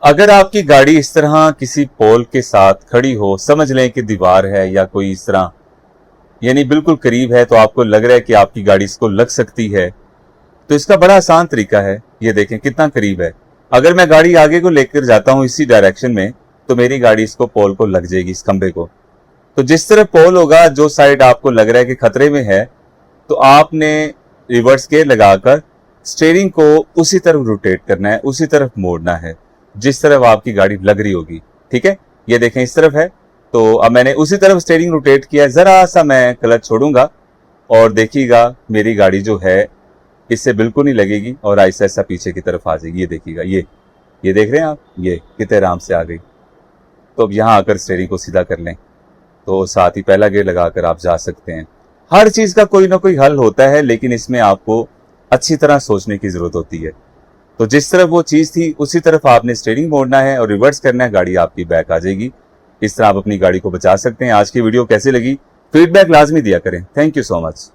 अगर आपकी गाड़ी इस तरह किसी पोल के साथ खड़ी हो, समझ लें कि दीवार है या कोई इस तरह यानी बिल्कुल करीब है, तो आपको लग रहा है कि आपकी गाड़ी इसको लग सकती है, तो इसका बड़ा आसान तरीका है। ये देखें कितना करीब है। अगर मैं गाड़ी आगे को लेकर जाता हूं इसी डायरेक्शन में, तो मेरी गाड़ी इसको पोल को लग जाएगी, इस खंबे को। तो जिस तरह पोल होगा, जो साइड आपको लग रहा है कि खतरे में है, तो आपने रिवर्स गियर लगाकर स्टीयरिंग को उसी तरफ रोटेट करना है, उसी तरफ मोड़ना है जिस तरफ आपकी गाड़ी लग रही होगी। ठीक है, ये देखें इस तरफ है, तो अब मैंने उसी तरफ स्टीयरिंग रोटेट किया है। जरा सा मैं क्लच छोड़ूंगा और देखिएगा मेरी गाड़ी जो है इससे बिल्कुल नहीं लगेगी और ऐसा ऐसा पीछे की तरफ आ जाएगी। ये देखिएगा, ये देख रहे हैं आप, ये कितने आराम से आ गई। तो अब यहां आकर स्टीयरिंग को सीधा कर लें, तो साथ ही पहला गियर लगाकर आप जा सकते हैं। हर चीज का कोई ना कोई हल होता है, लेकिन इसमें आपको अच्छी तरह सोचने की जरूरत होती है। तो जिस तरफ वो चीज थी उसी तरफ आपने स्टीयरिंग मोड़ना है और रिवर्स करना है, गाड़ी आपकी बैक आ जाएगी। इस तरह आप अपनी गाड़ी को बचा सकते हैं। आज की वीडियो कैसी लगी, फीडबैक लाजमी दिया करें। Thank you so much.